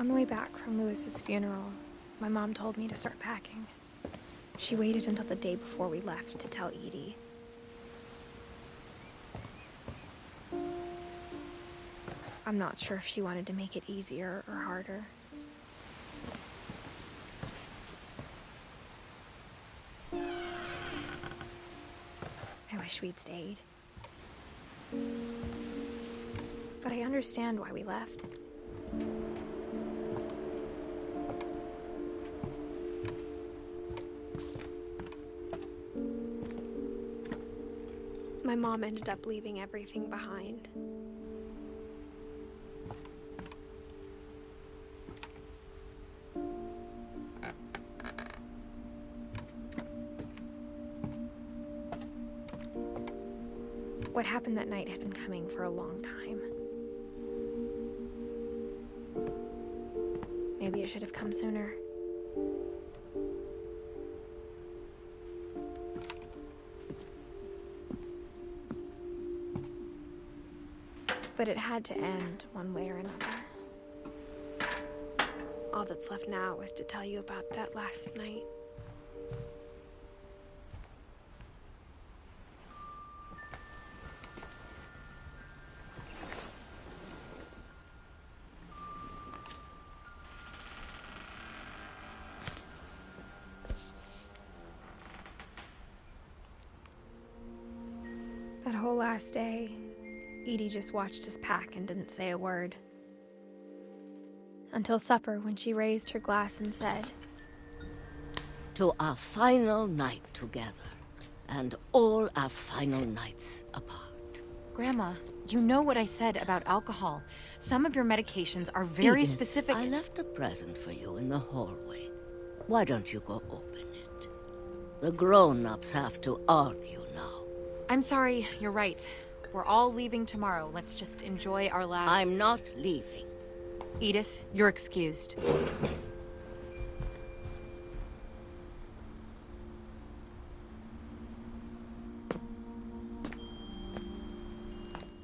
On the way back from Lewis's funeral, my mom told me to start packing. She waited until the day before we left to tell Edie. I'm not sure if she wanted to make it easier or harder. I wish we'd stayed. But I understand why we left. My mom ended up leaving everything behind. What happened that night had been coming for a long time. Maybe it should have come sooner. But it had to end one way or another. All that's left now is to tell you about that last night. That whole last day, Edie just watched us pack and didn't say a word. Until supper, when she raised her glass and said, "To our final night together, and all our final nights apart." Grandma, you know what I said about alcohol. Some of your medications are very Edith, specific. I left a present for you in the hallway. Why don't you go open it? The grown-ups have to argue now. I'm sorry, you're right. We're all leaving tomorrow. Let's just enjoy our last... I'm not leaving. Edith, you're excused.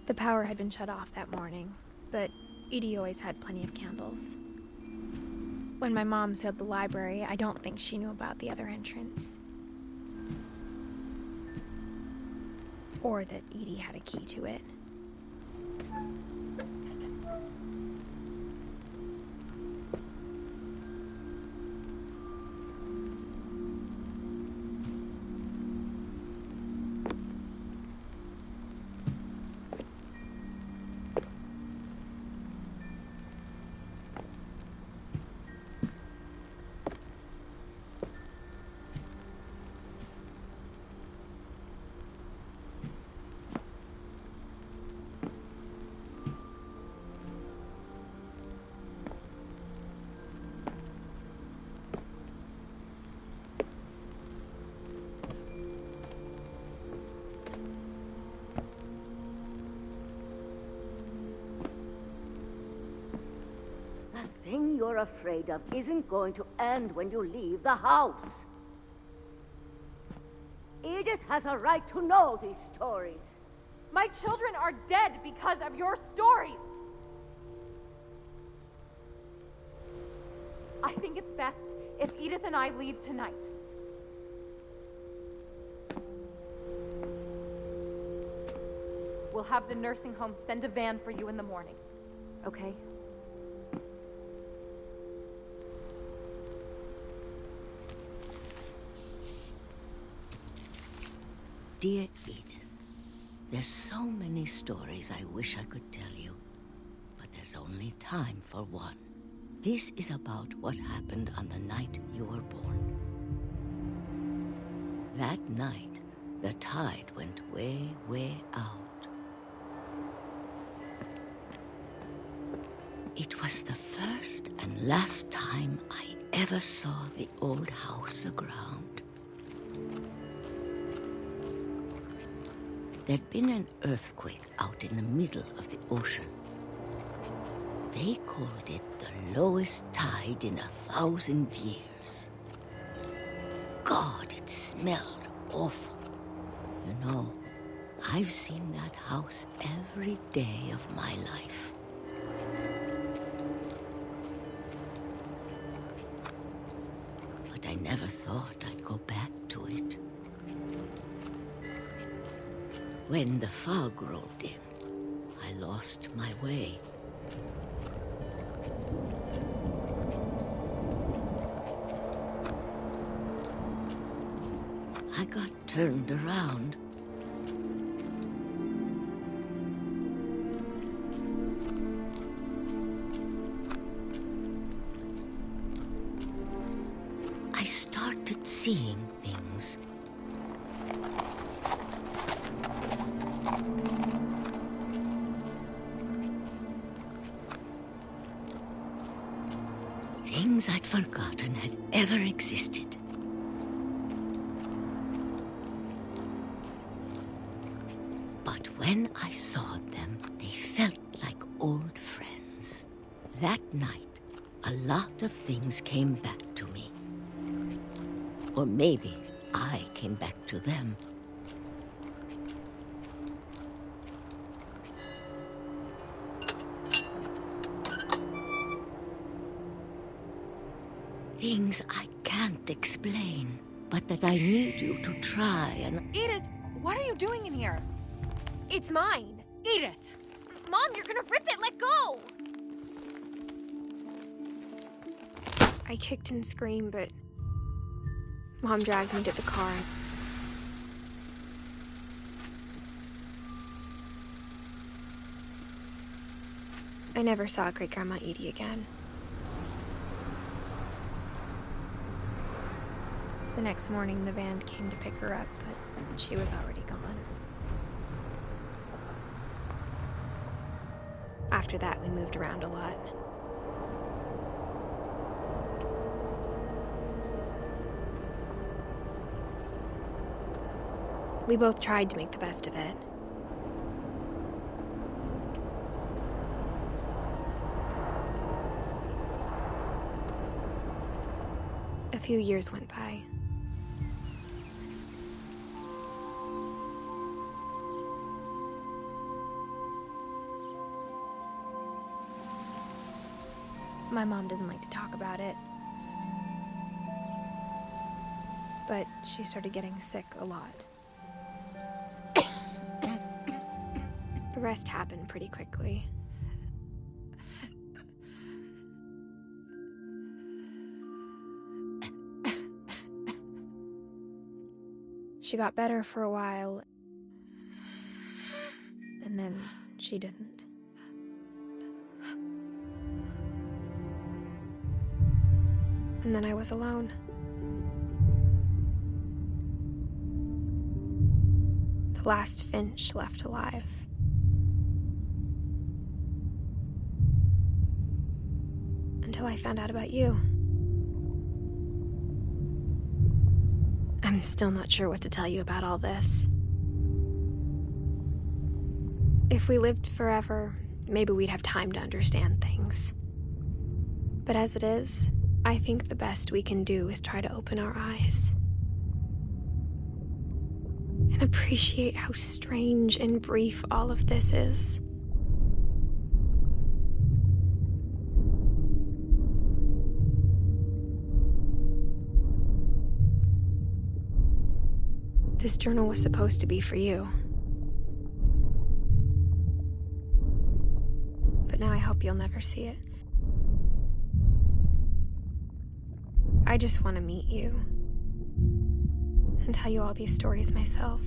the power had been shut off that morning, but Edie always had plenty of candles. When my mom sealed the library, I don't think she knew about the other entrance. Or that Edie had a key to it. The thing you're afraid of isn't going to end when you leave the house. Edith has a right to know these stories. My children are dead because of your stories! I think it's best if Edith and I leave tonight. We'll have the nursing home send a van for you in the morning, okay? Dear Edith, there's so many stories I wish I could tell you, but there's only time for one. This is about what happened on the night you were born. That night, the tide went way, way out. It was the first and last time I ever saw the old house aground. There'd been an earthquake out in the middle of the ocean. They called it the lowest tide in 1,000 years. God, it smelled awful. You know, I've seen that house every day of my life. thought I'd go back to it. When the fog rolled in, I lost my way. I got turned around. I started seeing things. Things I'd forgotten had ever existed. But when I saw them, they felt like old friends. That night, a lot of things came back to me. Or maybe I came back to them. Things I can't explain, but that I need you to try and... Edith, what are you doing in here? It's mine. Edith! Mom, you're gonna rip it! Let go! I kicked and screamed, but Mom dragged me to the car. I never saw Great-Grandma Edie again. The next morning, the van came to pick her up, but she was already gone. After that, we moved around a lot. We both tried to make the best of it. A few years went by. My mom didn't like to talk about it. But she started getting sick a lot. The rest happened pretty quickly. She got better for a while, and then she didn't. And then I was alone. The last Finch left alive. Until I found out about you. I'm still not sure what to tell you about all this. If we lived forever, maybe we'd have time to understand things. But as it is, I think the best we can do is try to open our eyes. And appreciate how strange and brief all of this is. This journal was supposed to be for you. But now I hope you'll never see it. I just want to meet you and tell you all these stories myself.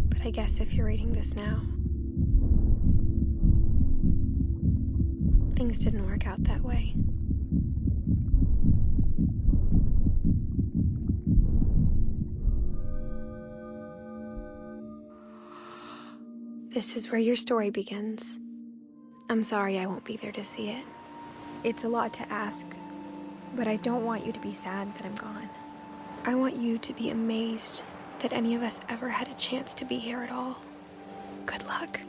But I guess if you're reading this now, things didn't work out that way. This is where your story begins. I'm sorry I won't be there to see it. It's a lot to ask, but I don't want you to be sad that I'm gone. I want you to be amazed that any of us ever had a chance to be here at all. Good luck.